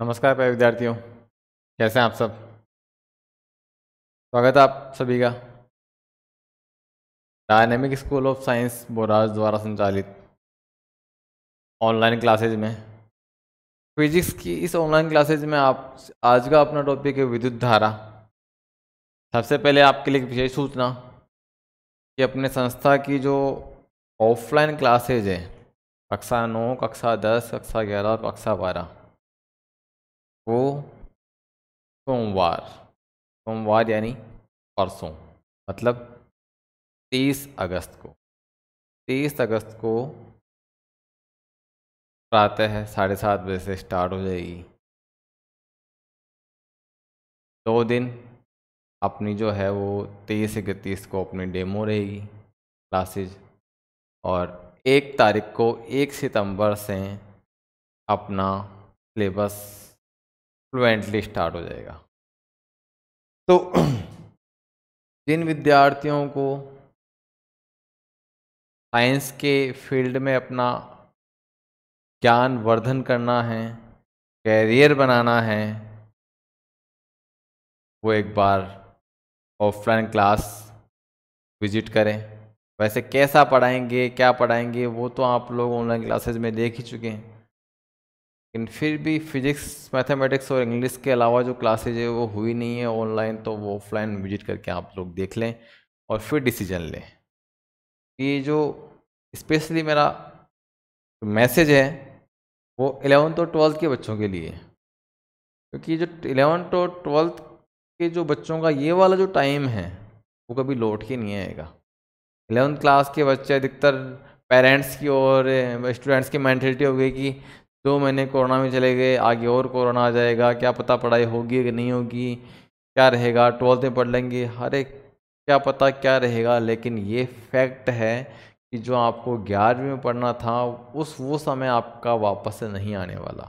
नमस्कार प्यारे विद्यार्थियों, कैसे हैं आप सब। स्वागत है आप सभी का dynamic school of science Boraj द्वारा संचालित ऑनलाइन क्लासेज में। फिजिक्स की इस ऑनलाइन क्लासेज में आप आज का अपना टॉपिक है विद्युत धारा। सबसे पहले आपके लिए एक विशेष सूचना कि अपने संस्था की जो ऑफलाइन क्लासेज है कक्षा 9, कक्षा 10, कक्षा 11 और कक्षा 12 वो सोमवार यानी परसों मतलब 30 अगस्त को प्रातः 7:30 बजे से स्टार्ट हो जाएगी। 2 दिन अपनी जो है वो 23-31 को अपनी डेमो रहेगी क्लासेज, और 1 तारीख को 1 सितंबर से अपना सिलेबस फ्लुएंटली स्टार्ट हो जाएगा। तो जिन विद्यार्थियों को साइंस के फील्ड में अपना ज्ञान वर्धन करना है, कैरियर बनाना है, वो एक बार ऑफलाइन क्लास विजिट करें। वैसे कैसा पढ़ाएंगे, क्या पढ़ाएंगे, वो तो आप लोग ऑनलाइन क्लासेस में देख ही चुके हैं, लेकिन फिर भी फिजिक्स, मैथमेटिक्स और इंग्लिश के अलावा जो क्लासेज है वो हुई नहीं है ऑनलाइन, तो वो ऑफलाइन विजिट करके आप लोग देख लें और फिर डिसीजन लें। ये जो स्पेशली मेरा मैसेज है वो 11th और 12th के बच्चों के लिए है, क्योंकि जो 11th और 12th के जो बच्चों का ये वाला जो टाइम है वो कभी लौट के नहीं आएगा। 11th क्लास के बच्चे अधिकतर पेरेंट्स की और स्टूडेंट्स की मेंटेलिटी हो गई कि 2 महीने कोरोना में चले गए, आगे और कोरोना आ जाएगा, क्या पता पढ़ाई होगी कि नहीं होगी, क्या रहेगा, 12th में पढ़ लेंगे, हर एक क्या पता क्या रहेगा। लेकिन ये फैक्ट है कि जो आपको 11वीं में पढ़ना था वो समय आपका वापस से नहीं आने वाला।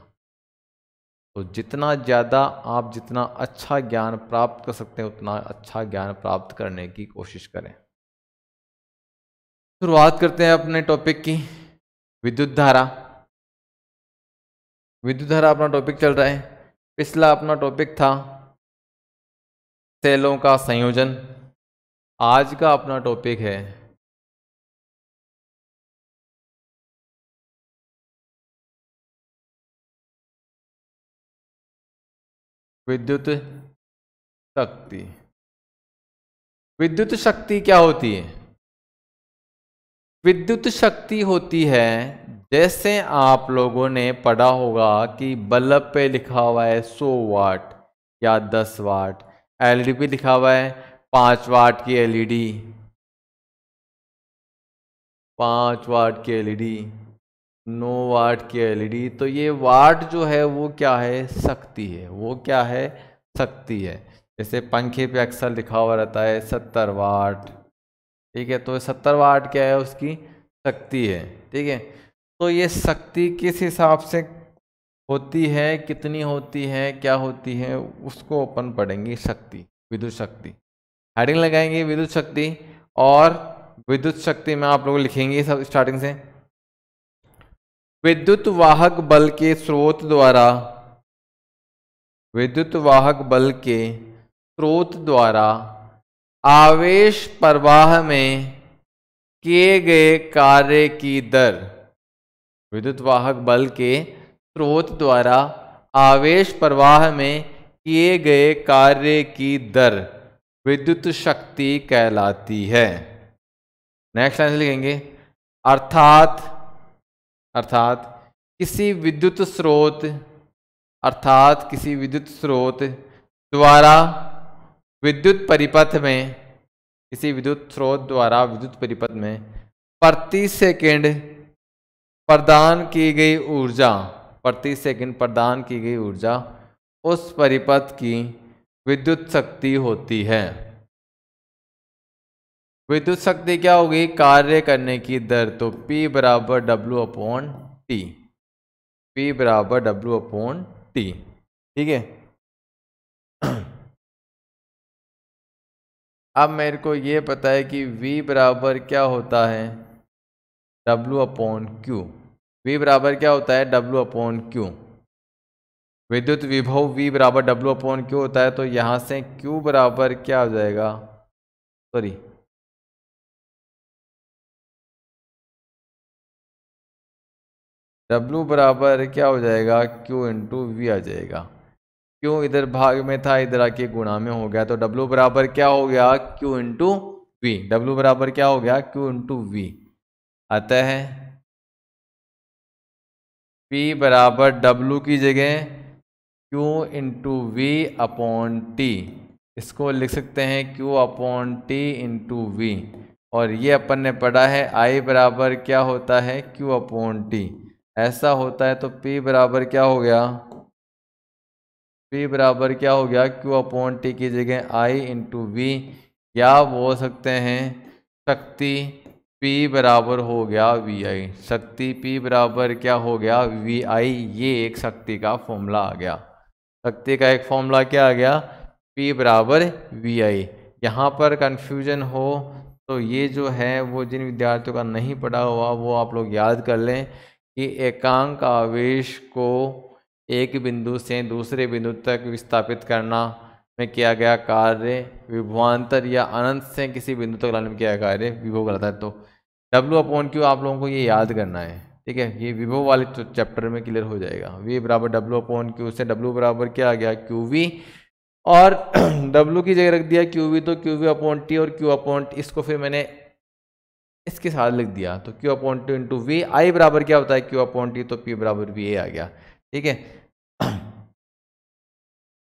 तो जितना ज़्यादा आप जितना अच्छा ज्ञान प्राप्त कर सकते हैं उतना अच्छा ज्ञान प्राप्त करने की कोशिश करें। शुरुआत करते हैं अपने टॉपिक की। विद्युत धारा अपना टॉपिक चल रहा है। पिछला अपना टॉपिक था सेलों का संयोजन। आज का अपना टॉपिक है विद्युत शक्ति। विद्युत शक्ति क्या होती है? विद्युत शक्ति होती है, जैसे आप लोगों ने पढ़ा होगा कि बल्ब पे लिखा हुआ है 100 वाट या 10 वाट, एलईडी पे लिखा हुआ है 5 वाट की एलईडी, 5 वाट की एलईडी, 9 वाट की एलईडी। तो ये वाट जो है वो क्या है? शक्ति है। वो क्या है? शक्ति है। जैसे पंखे पे अक्सर लिखा हुआ रहता है 70 वाट, ठीक है, तो 70 वाट क्या है? उसकी शक्ति है, ठीक है। तो ये शक्ति किस हिसाब से होती है, कितनी होती है, क्या होती है, उसको अपन पढ़ेंगे। शक्ति, विद्युत शक्ति, हेडिंग लगाएंगे विद्युत शक्ति। और विद्युत शक्ति में आप लोग लिखेंगे सब स्टार्टिंग से, विद्युत वाहक बल के स्रोत द्वारा, विद्युत वाहक बल के स्रोत द्वारा आवेश प्रवाह में किए गए कार्य की दर, विद्युत वाहक बल के स्रोत द्वारा आवेश प्रवाह में किए गए कार्य की दर विद्युत शक्ति कहलाती है। नेक्स्ट लाइन लिखेंगे, अर्थात किसी विद्युत स्रोत, अर्थात किसी विद्युत स्रोत द्वारा विद्युत परिपथ में, किसी विद्युत स्रोत द्वारा विद्युत परिपथ में प्रति सेकंड प्रदान की गई ऊर्जा, प्रति सेकंड प्रदान की गई ऊर्जा उस परिपथ की विद्युत शक्ति होती है। विद्युत शक्ति क्या होगी? कार्य करने की दर। तो P बराबर W/T, P बराबर W/T, ठीक है। अब मेरे को ये पता है कि V बराबर क्या होता है? W/Q। V बराबर क्या होता है? W/Q। विद्युत विभव V बराबर W अपॉन Q होता है, तो यहाँ से Q बराबर क्या हो जाएगा, सॉरी W बराबर क्या हो जाएगा, Q इंटू वी आ जाएगा। क्यों, इधर भाग में था, इधर आके गुणा में हो गया, तो W बराबर क्या हो गया, Q इंटू वी। W बराबर क्या हो गया, Q इंटू वी। अतः P बराबर W की जगह Q into V upon T, इसको लिख सकते हैं Q upon T into V. और ये अपन ने पढ़ा है I बराबर क्या होता है, Q अपॉन टी। ऐसा होता है तो P बराबर क्या हो गया, P बराबर क्या हो गया, Q अपॉन टी की जगह I इंटू वी, या बोल सकते हैं शक्ति P बराबर हो गया VI। शक्ति P बराबर क्या हो गया, VI। ये एक शक्ति का फॉर्मूला आ गया। शक्ति का एक फॉर्मूला क्या आ गया, P बराबर VI। यहाँ पर कंफ्यूजन हो तो ये जो है वो जिन विद्यार्थियों का नहीं पढ़ा हुआ वो आप लोग याद कर लें कि एकांक आवेश को एक बिंदु से दूसरे बिंदु तक विस्थापित करना में किया गया कार्य विभवांतर या अनंत से किसी बिंदु तक लाने में किया गया कार्य विभव कहलाता है। तो W अपॉन Q आप लोगों को ये याद करना है, ठीक है। ये विभव वाले चैप्टर में क्लियर हो जाएगा। V बराबर W अपॉन Q से W बराबर क्या आ गया, QV, और W की जगह रख दिया QV, तो QV अपॉन टी, और Q अपॉन टी इसको फिर मैंने इसके साथ लिख दिया, तो Q upon T into V. I बराबर क्या होता है, Q अपॉन टी, तो P बराबर VA आ गया, ठीक है।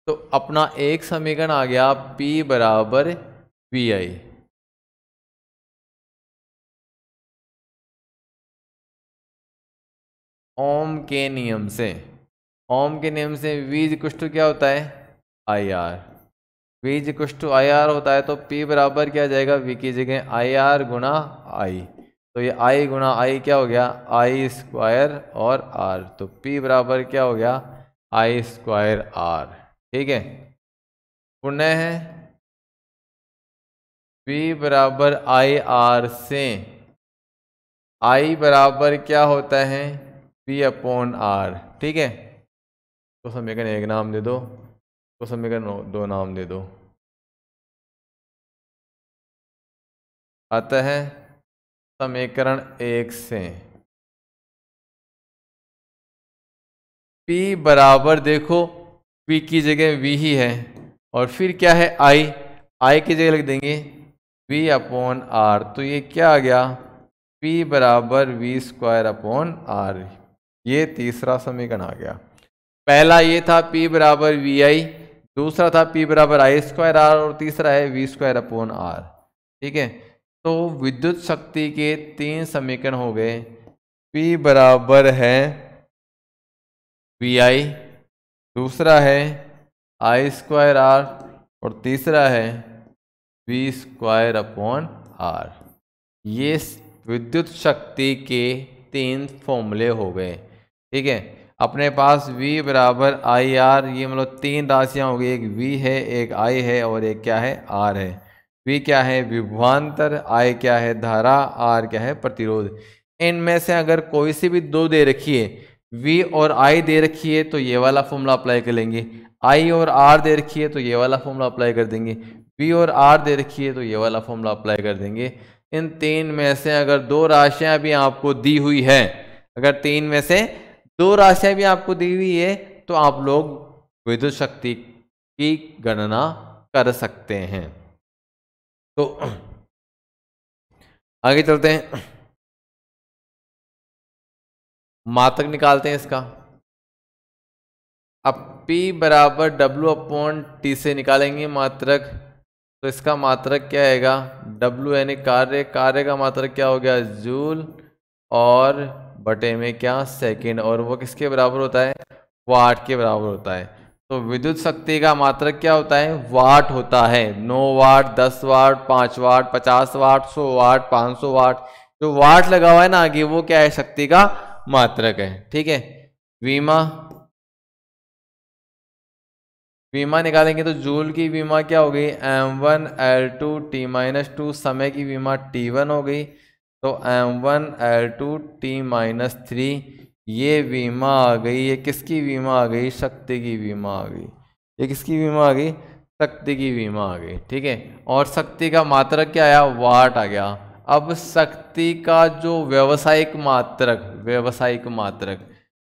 तो अपना एक समीकरण आ गया P बराबर VI। ओम के नियम से, ओम के नियम से V इक्वल टू क्या होता है, IR। V equal to IR होता है, तो P बराबर क्या जाएगा, V की जगह IR गुणा I। तो ये I गुणा I क्या हो गया, I स्क्वायर और R, तो P बराबर क्या हो गया, I स्क्वायर R, ठीक है। पुनः है P बराबर IR से I बराबर क्या होता है, P अपॉन R, ठीक है। तो समीकरण एक नाम दे दो, तो समीकरण दो नाम दे दो। अतः समीकरण एक से P बराबर देखो P की जगह V ही है, और फिर क्या है I की जगह लिख देंगे V अपॉन R, तो ये क्या आ गया, P बराबर V स्क्वायर अपॉन R। ये तीसरा समीकरण आ गया। पहला ये था P बराबर VI, दूसरा था P बराबर I स्क्वायर R, और तीसरा है V स्क्वायर अपॉन R, ठीक है। तो विद्युत शक्ति के तीन समीकरण हो गए। P बराबर है VI, दूसरा है I स्क्वायर R, और तीसरा है V स्क्वायर अपॉन R। ये विद्युत शक्ति के तीन फॉर्मूले हो गए, ठीक है। अपने पास V बराबर IR, ये मतलब तीन राशियां हो गई, एक V है, एक I है, और एक क्या है, R है। V क्या है, विभवांतर, I क्या है, धारा, R क्या है, प्रतिरोध। इनमें से अगर कोई सी भी दो दे रखी है, V और I दे रखी है, तो ये वाला फॉर्मूला अप्लाई कर लेंगे। I और R दे रखी है तो ये वाला फॉर्मूला अप्लाई कर देंगे। V और R दे रखी है तो ये वाला फॉर्मूला अप्लाई कर देंगे। इन तीन में से अगर दो राशियां भी आपको दी हुई है, अगर तीन में से दो राशियां भी आपको दी हुई है, तो आप लोग विद्युत शक्ति की गणना कर सकते हैं। तो आगे चलते हैं, मात्रक निकालते हैं इसका। अब P बराबर W अपॉन टी से निकालेंगे मात्रक, तो इसका मात्रक क्या आएगा, W यानी कार्य, कार्य का मात्रक क्या हो गया, जूल, और बटे में क्या, सेकंड, और वो किसके बराबर होता है, वाट के बराबर होता है। तो विद्युत शक्ति का मात्रक क्या होता है, वाट होता है। 9 वाट, 10 वाट, 5 वाट, 50 वाट, 100 वाट, 500 वाट, जो वाट लगा हुआ है ना आगे, वो क्या है, शक्ति का मात्रक है, ठीक है। विमा निकालेंगे तो जूल की विमा क्या हो गई, m1 L2 T-2, समय की विमा T1 हो गई, तो m1 L2 T-3, ये वीमा आ गई, ये किसकी वीमा आ गई? शक्ति की वीमा आ गई। ये किसकी वीमा आ गई? शक्ति की वीमा आ गई। ठीक है, और शक्ति का मात्रक क्या आया? वाट आ गया। अब शक्ति का जो व्यावसायिक मात्रक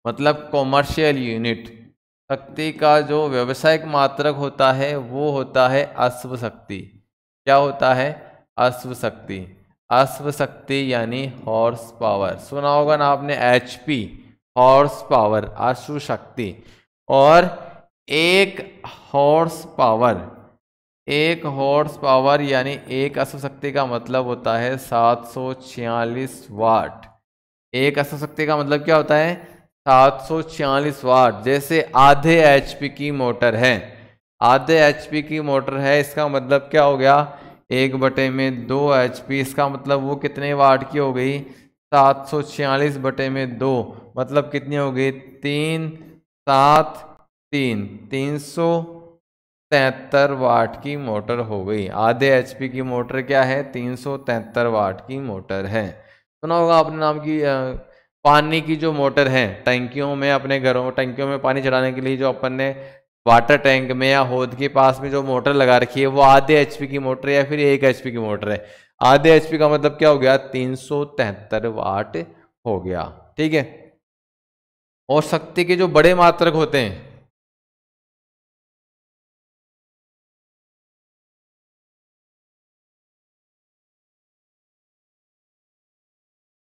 मतलब कॉमर्शियल यूनिट, शक्ति का जो व्यावसायिक मात्रक होता है वो होता है अश्व शक्ति। क्या होता है? अश्व शक्ति। अश्व शक्ति यानी हॉर्स पावर, सुना होगा ना आपने, HP, हॉर्स पावर, अश्व शक्ति। और एक हॉर्स पावर यानी एक अश्व शक्ति का मतलब होता है 746 वाट। एक अश्व शक्ति का मतलब क्या होता है? 746 वाट। जैसे आधे HP की मोटर है, आधे HP की मोटर है, इसका मतलब क्या हो गया? 1/2 HP। इसका मतलब वो कितने वाट की हो गई? 746/2 मतलब कितनी हो गई? 373 वाट की मोटर हो गई। आधे HP की मोटर क्या है? 373 वाट की मोटर है। सुना होगा आपने नाम की पानी की जो मोटर है, टंकियों में, अपने घरों में टंकियों में पानी चढ़ाने के लिए जो अपन ने वाटर टैंक में या हौद के पास में जो मोटर लगा रखी है वो आधे HP की मोटर है या फिर 1 HP की मोटर है। आधे HP का मतलब क्या हो गया? 373 वाट हो गया। ठीक है, और शक्ति के जो बड़े मात्रक होते हैं,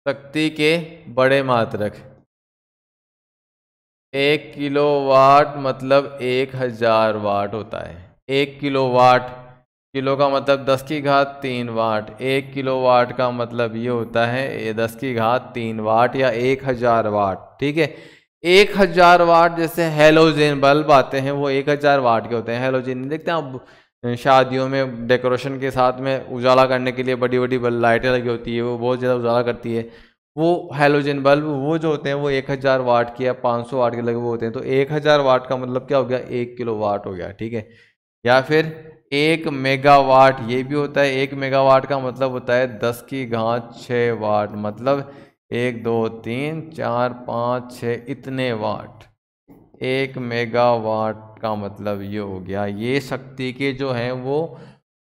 शक्ति के बड़े मात्रक, 1 किलोवाट मतलब 1000 वाट होता है। 1 किलोवाट, किलो का मतलब 10⁻³ वाट, 1 किलोवाट का मतलब ये होता है 10⁻³ वाट या 1000 वाट। ठीक है, 1000 वाट। जैसे हेलोजन बल्ब आते हैं वो 1000 वाट के होते हैं। हेलोजन देखते हैं आप शादियों में डेकोरेशन के साथ में उजाला करने के लिए बड़ी बड़ी लाइटें लगी होती है, वो बहुत ज़्यादा उजाला करती है। वो हेलोजन बल्ब वो जो होते हैं वो 1000 वाट की या 500 वाट के लगे हुए होते हैं। तो 1000 वाट का मतलब क्या हो गया? 1 किलोवाट हो गया। ठीक है, या फिर 1 मेगावाट ये भी होता है। 1 मेगावाट का मतलब होता है 10⁻6 वाट, मतलब 1 2 3 4 5 6 इतने वाट। 1 मेगावाट का मतलब ये हो गया। ये शक्ति के जो हैं वो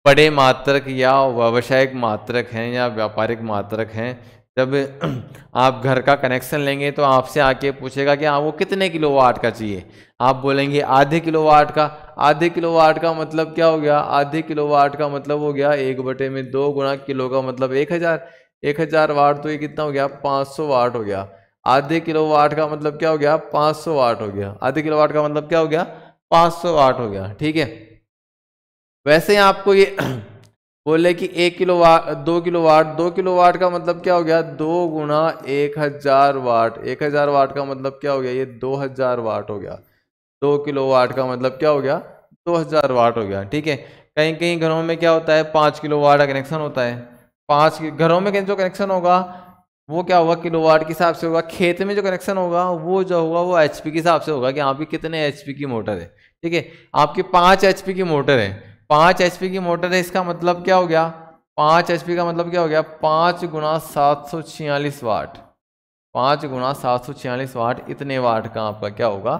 बड़े मात्रक या व्यावसायिक मात्रक हैं या व्यापारिक मात्रक हैं। जब आप घर का कनेक्शन लेंगे तो आपसे आके पूछेगा कि हाँ वो कितने किलोवाट का चाहिए, आप बोलेंगे आधे किलोवाट का। आधे किलोवाट का मतलब क्या हो गया? आधे किलोवाट का मतलब हो गया 1/2 गुणा किलो का मतलब 1000। 1000 वाट तो ये कितना हो गया? 500 वाट हो गया। आधे किलोवाट का मतलब क्या हो गया? 500 वाट हो गया। आधे किलोवाट का मतलब क्या हो गया? 500 वाट हो गया। ठीक है, वैसे ही आपको ये बोले कि 1 किलोवाट 2 किलोवाट, 2 किलोवाट का मतलब क्या हो गया? 2 गुणा 1000 वाट। 1000 वाट का मतलब क्या हो गया? ये 2000 वाट हो गया। 2 किलोवाट का मतलब क्या हो गया? 2000 वाट हो गया। ठीक है, कहीं कहीं घरों में क्या होता है? 5 किलोवाट का कनेक्शन होता है। 5 घरों में जो कनेक्शन होगा वो क्या होगा? किलोवाट के हिसाब से होगा। खेत में जो कनेक्शन होगा वो जो होगा वो HP के हिसाब से होगा कि आपकी कितने HP की मोटर है। ठीक है, आपकी 5 HP की मोटर है, 5 HP की मोटर है, इसका मतलब क्या हो गया? 5 HP का मतलब क्या हो गया? 5 गुणा 746 वाट। 5 गुणा 746 वाट, इतने वाट का आपका क्या होगा?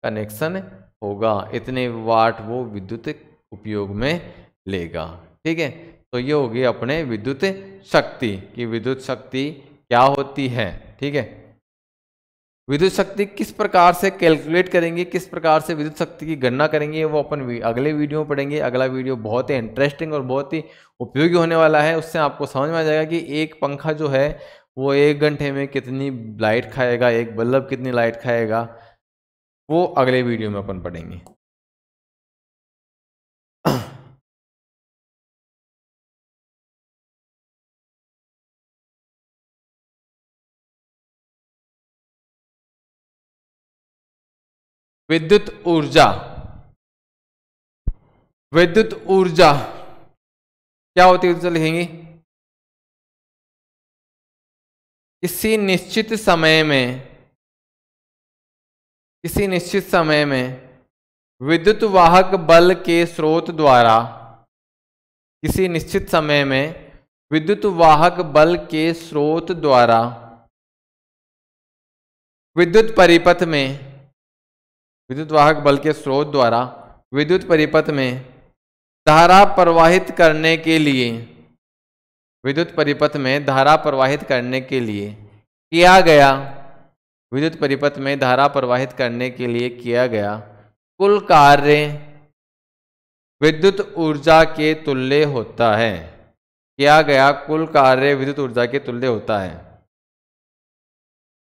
कनेक्शन होगा। इतने वाट वो विद्युत उपयोग में लेगा। ठीक है, तो ये होगी अपने विद्युत शक्ति की विद्युत शक्ति क्या होती है। ठीक है, विद्युत शक्ति किस प्रकार से कैलकुलेट करेंगे, किस प्रकार से विद्युत शक्ति की गणना करेंगे वो अपन अगले वीडियो में पढ़ेंगे। अगला वीडियो बहुत ही इंटरेस्टिंग और बहुत ही उपयोगी होने वाला है। उससे आपको समझ में आ जाएगा कि एक पंखा जो है वो 1 घंटे में कितनी लाइट खाएगा, एक बल्ब कितनी लाइट खाएगा, वो अगले वीडियो में अपन पढ़ेंगे। विद्युत ऊर्जा, विद्युत ऊर्जा क्या होती है? तो लिखेंगे किसी निश्चित समय में, किसी निश्चित समय में विद्युत वाहक बल के स्रोत द्वारा, किसी निश्चित समय में विद्युत वाहक बल के स्रोत द्वारा विद्युत परिपथ में विद्युत वाहक बल के स्रोत द्वारा विद्युत परिपथ में धारा प्रवाहित करने के लिए विद्युत परिपथ में धारा प्रवाहित करने के लिए किया गया विद्युत परिपथ में धारा प्रवाहित करने के लिए किया गया कुल कार्य विद्युत ऊर्जा के तुल्य होता है। किया गया कुल कार्य विद्युत ऊर्जा के तुल्य होता है।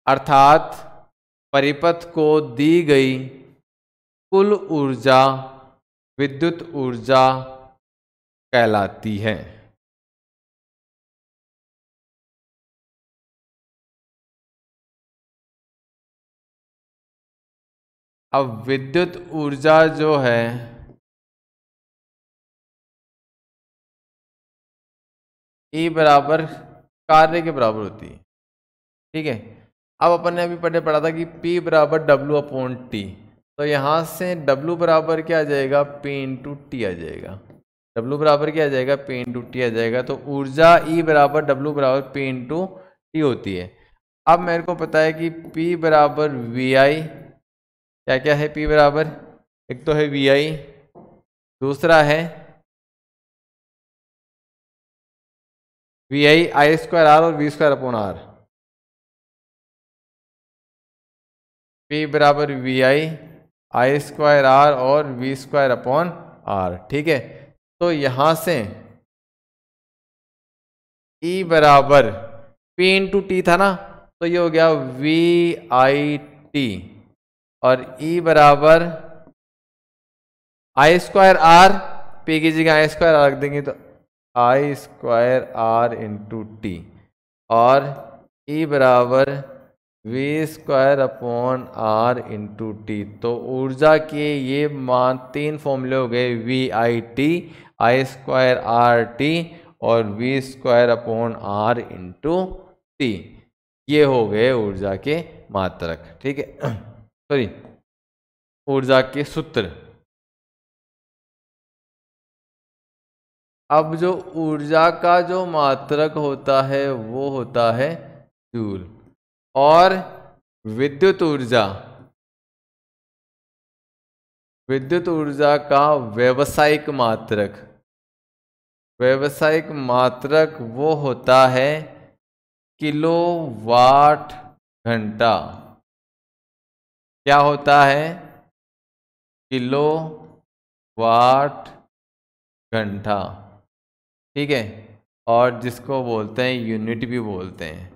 अर्थात परिपथ को दी गई कुल ऊर्जा विद्युत ऊर्जा कहलाती है। अब विद्युत ऊर्जा जो है E बराबर कार्य के बराबर होती है। ठीक है, अब अपन ने अभी पढ़ा था कि P बराबर W/T, तो यहाँ से W बराबर क्या आ जाएगा, P इंटू टी आ जाएगा। W बराबर क्या आ जाएगा, P इंटू टी आ जाएगा। तो ऊर्जा E बराबर W बराबर P इंटू टी होती है। अब मेरे को पता है कि P बराबर VI, क्या क्या है P बराबर, एक तो है VI, दूसरा है VI I²R और V²/R। P बराबर VI I²R और V²/R। ठीक है, तो यहां से E बराबर P इंटू टी था ना, तो ये हो गया VIT, और E बराबर I²R, P की जगह I²R रख देंगे तो I²R इंटू टी, और E बराबर V²/R इंटू टी। तो ऊर्जा के ये मान तीन फॉर्मूले हो गए, VIT I²RT और V²/R इंटू टी। ये हो गए ऊर्जा के मात्रक। ठीक है, सॉरी ऊर्जा के सूत्र। अब जो ऊर्जा का जो मात्रक होता है वो होता है जूल, और विद्युत ऊर्जा का व्यावसायिक मात्रक वो होता है किलोवाट घंटा। क्या होता है, किलोवाट घंटा। ठीक है, और जिसको बोलते हैं यूनिट भी बोलते हैं।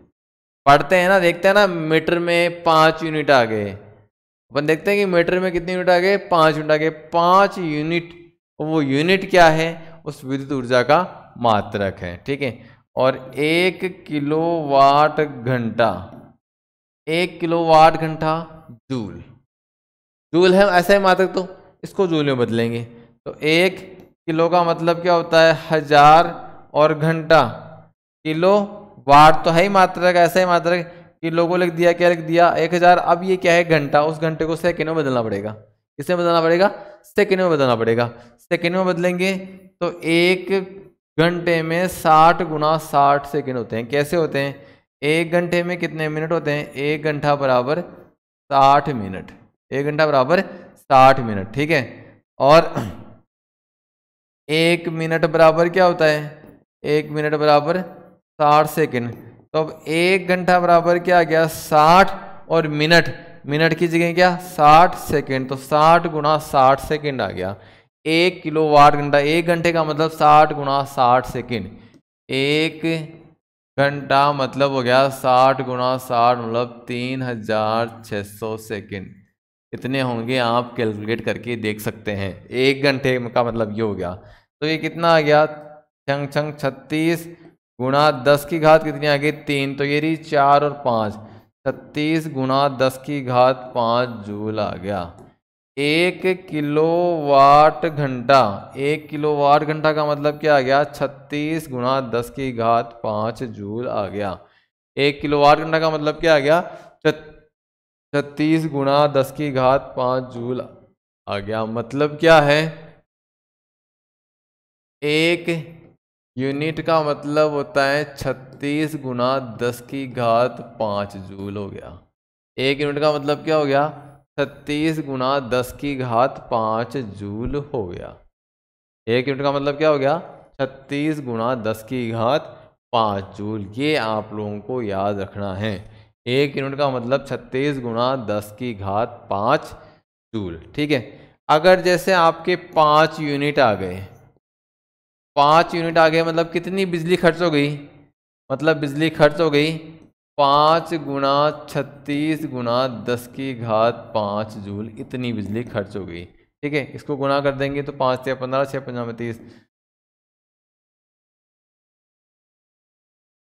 पढ़ते हैं ना, देखते हैं ना, मीटर में 5 यूनिट आ गए, अपन देखते हैं कि मीटर में कितने यूनिट आ गए, 5 यूनिट आ गए। 5 यूनिट, वो यूनिट क्या है, उस विद्युत ऊर्जा का मात्रक है। ठीक है, और 1 किलोवाट घंटा, 1 किलोवाट घंटा जूल है ऐसा है मात्रक, तो इसको जूल में बदलेंगे। तो 1 किलो का मतलब क्या होता है 1000, और घंटा, किलो वाट तो है ही मात्रक, ऐसा ही मात्रक, किलो को लिख दिया, क्या लिख दिया 1000। अब ये क्या है घंटा, उस घंटे को सेकंड में बदलना पड़ेगा। किसमें बदलना पड़ेगा, सेकंड में बदलना पड़ेगा। सेकंड में बदलेंगे तो 1 घंटे में 60 गुना 60 सेकंड होते हैं। कैसे होते हैं, 1 घंटे में कितने मिनट होते हैं, 1 घंटा बराबर 60 मिनट, 1 घंटा बराबर 60 मिनट। ठीक है, और 1 मिनट बराबर क्या होता है, 1 मिनट बराबर 60 सेकंड। तो अब 1 घंटा बराबर क्या आ गया 60, और मिनट की जगह क्या 60 सेकंड, तो 60 गुना 60 सेकंड आ गया। 1 किलोवाट घंटा, 1 घंटे का मतलब 60 गुना 60 सेकंड, 1 घंटा मतलब हो गया 60 गुना 60 मतलब 3600 सेकंड। कितने होंगे आप कैलकुलेट करके देख सकते हैं। 1 घंटे का मतलब ये हो गया, तो ये कितना आ गया, छंग छंग 36 गुना 10 की घात कितनी आ गई 3, तो ये रही 4 और 5, 36 गुना 10 की घात 5 जूल आ गया। 1 किलोवाट घंटा, 1 किलोवाट घंटा का मतलब क्या आ गया 36 गुना 10 की घात 5 जूल आ गया। 1 किलोवाट घंटा का मतलब क्या आ गया 36 गुना 10 की घात 5 जूल आ गया। मतलब क्या है, 1 यूनिट का मतलब होता है 36 गुना 10 की घात 5 जूल हो गया। 1 यूनिट का मतलब क्या हो गया, 36 गुणा 10 की घात 5 जूल हो गया। 1 यूनिट का मतलब क्या हो गया, 36 गुणा 10 की घात 5 जूल। ये आप लोगों को याद रखना है। 1 यूनिट का मतलब 36 गुणा 10 की घात 5 जूल। ठीक है। अगर जैसे आपके 5 यूनिट आ गए, 5 यूनिट आ गए मतलब कितनी बिजली खर्च हो गई, मतलब बिजली खर्च हो गई 5 गुणा 36 गुणा 10 की घात 5 जूल, इतनी बिजली खर्च हो गई। ठीक है, इसको गुणा कर देंगे तो 5 से 15, 6 पंजा 30,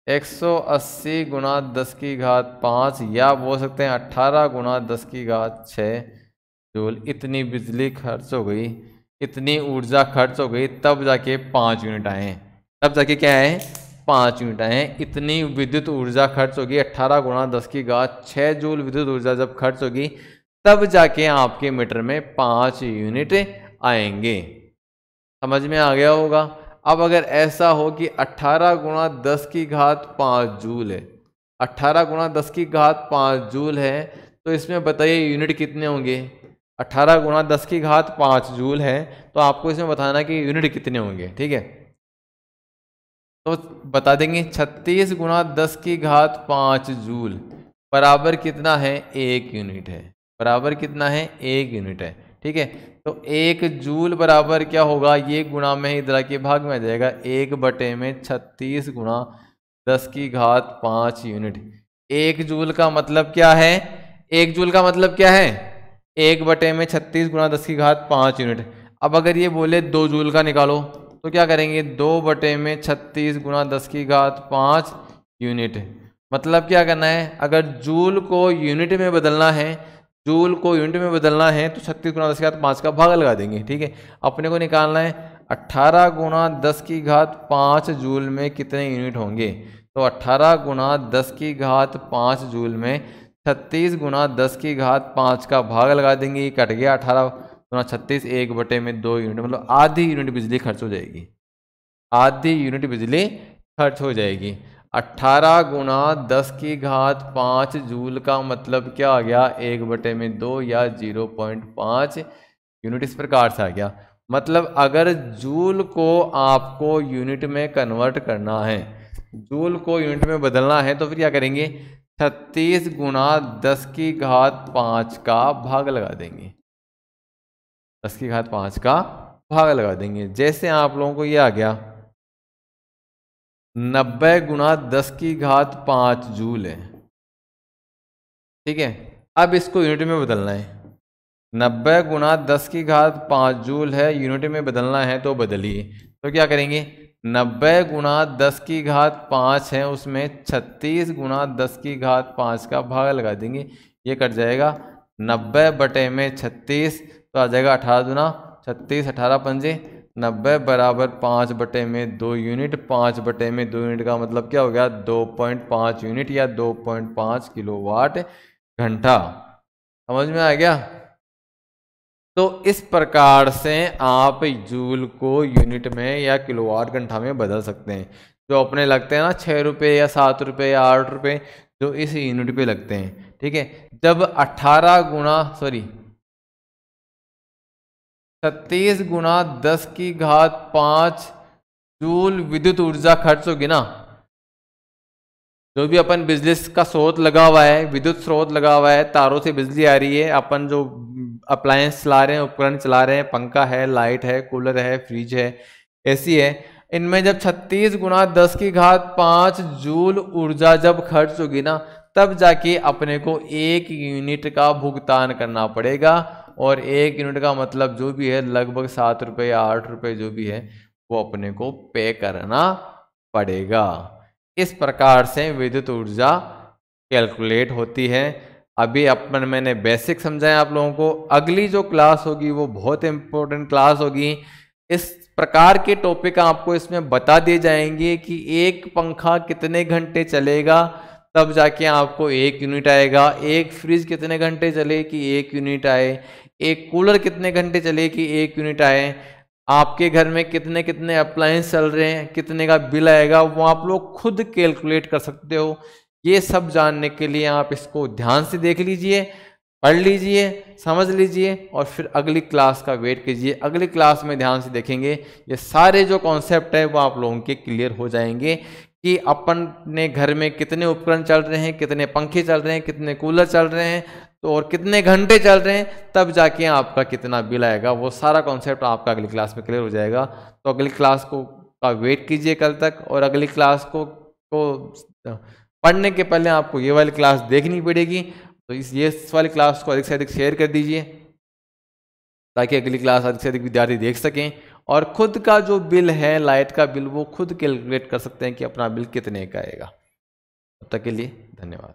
180 गुणा 10 की घात 5, या बोल सकते हैं 18 गुणा 10 की घात 6 जूल। इतनी बिजली खर्च हो गई, इतनी ऊर्जा खर्च हो गई, तब जाके 5 यूनिट आए। तब जाके क्या है, 5 यूनिट आए। इतनी विद्युत ऊर्जा खर्च होगी, 18 गुणा 10 की घात 6 जूल विद्युत ऊर्जा जब खर्च होगी, तब जाके आपके मीटर में 5 यूनिट आएंगे। समझ में आ गया होगा। अब अगर ऐसा हो कि 18 गुणा 10 की घात 5 जूल है, 18 गुणा 10 की घात 5 जूल है, तो इसमें बताइए यूनिट कितने होंगे। 18 गुणा 10 की घात 5 जूल है, तो आपको इसमें बताना कि यूनिट कितने होंगे। ठीक है, तो बता देंगे 36 गुणा 10 की घात 5 जूल बराबर कितना है, 1 यूनिट है। बराबर कितना है, 1 यूनिट है। ठीक है, तो 1 जूल बराबर क्या होगा, ये गुणा में इधर के भाग में आ जाएगा, 1 बटे में 36 गुणा 10 की घात 5 यूनिट। 1 जूल का मतलब क्या है, 1 जूल का मतलब क्या है, 1 बटे में 36 गुणा 10 की घात 5 यूनिट। अब अगर ये बोले 2 जूल का निकालो, तो क्या करेंगे, 2 बटे में 36 गुणा 10 की घात 5 यूनिट। मतलब क्या करना है, अगर जूल को यूनिट में बदलना है, जूल को यूनिट में बदलना है तो 36 गुणा 10 की घात 5 का भाग लगा देंगे। ठीक है, अपने को निकालना है 18 गुणा 10 की घात 5 जूल में कितने यूनिट होंगे। तो 18 गुणा 10 की घात 5 जूल में 36 गुणा 10 की घात 5 का भाग लगा देंगे, ये कट गया 18 गुणा 36, 1 बटे में 2 यूनिट, मतलब आधी यूनिट बिजली खर्च हो जाएगी। आधी यूनिट बिजली खर्च हो जाएगी। 18 गुणा 10 की घात 5 जूल का मतलब क्या आ गया, 1 बटे में 2 या 0.5 यूनिट, इस प्रकार से आ गया। मतलब अगर जूल को आपको यूनिट में कन्वर्ट करना है, जूल को यूनिट में बदलना है, तो फिर क्या करेंगे, 36 गुणा 10 की घात 5 का भाग लगा देंगे। 10 की घात 5 का भाग लगा देंगे। जैसे आप लोगों को ये आ गया 90 गुणा 10 की घात 5 जूल है। ठीक है, अब इसको यूनिट में बदलना है। 90 गुणा 10 की घात 5 जूल है, यूनिट में बदलना है तो बदलिए। तो क्या करेंगे, 90 गुणा 10 की घात 5 है, उसमें 36 गुणा 10 की घात 5 का भाग लगा देंगे, ये कट जाएगा 90 बटे में 36, तो आ जाएगा 18 दुना 36, 18 पंजे 90 बराबर 5 बटे में 2 यूनिट। 5 बटे में 2 यूनिट का मतलब क्या हो गया, 2.5 यूनिट या 2.5 किलोवाट घंटा। समझ में आ गया। तो इस प्रकार से आप जूल को यूनिट में या किलोवाट घंटा में बदल सकते हैं। जो अपने लगते हैं ना 6 रुपये या 7 रुपये या 8 रुपये, जो इस यूनिट पे लगते हैं। ठीक है, जब 36 गुणा 10 की घात 5 जूल विद्युत ऊर्जा खर्च होगी ना, जो भी अपन बिजली का स्रोत लगा हुआ है, विद्युत स्रोत लगा हुआ है, तारों से बिजली आ रही है, अपन जो अप्लायंस चला रहे हैं, उपकरण चला रहे हैं, पंखा है, लाइट है, कूलर है, फ्रिज है, एसी है, इनमें जब 36 गुणा 10 की घात 5 जूल ऊर्जा जब खर्च होगी ना, तब जाके अपने को 1 यूनिट का भुगतान करना पड़ेगा। और 1 यूनिट का मतलब जो भी है लगभग 7 रुपये या 8 रुपये जो भी है, वो अपने को पे करना पड़ेगा। इस प्रकार से विद्युत ऊर्जा कैलकुलेट होती है। अभी मैंने बेसिक समझाया आप लोगों को। अगली जो क्लास होगी वो बहुत इंपॉर्टेंट क्लास होगी। इस प्रकार के टॉपिक आपको इसमें बता दिए जाएंगे कि एक पंखा कितने घंटे चलेगा, तब जाके आपको 1 यूनिट आएगा। एक फ्रिज कितने घंटे चले कि 1 यूनिट आए। एक कूलर कितने घंटे चले कि 1 यूनिट आए। आपके घर में कितने कितने अप्लायंस चल रहे हैं, कितने का बिल आएगा, वो आप लोग खुद कैलकुलेट कर सकते हो। ये सब जानने के लिए आप इसको ध्यान से देख लीजिए, पढ़ लीजिए, समझ लीजिए और फिर अगली क्लास का वेट कीजिए। अगली क्लास में ध्यान से देखेंगे, ये सारे जो कॉन्सेप्ट है वो आप लोगों के क्लियर हो जाएंगे कि अपने घर में कितने उपकरण चल रहे हैं, कितने पंखे चल रहे हैं, कितने कूलर चल रहे हैं, तो और कितने घंटे चल रहे हैं, तब जाके आपका कितना बिल आएगा। वो सारा कॉन्सेप्ट आपका अगली क्लास में क्लियर हो जाएगा। तो अगली क्लास को का वेट कीजिए कल तक, और अगली क्लास को पढ़ने के पहले आपको ये वाली क्लास देखनी पड़ेगी। तो ये वाली क्लास को अधिक से अधिक शेयर कर दीजिए ताकि अगली क्लास अधिक से अधिक विद्यार्थी देख सकें और खुद का जो बिल है लाइट का बिल वो खुद कैलकुलेट कर सकते हैं कि अपना बिल कितने का आएगा। तब तक के लिए धन्यवाद।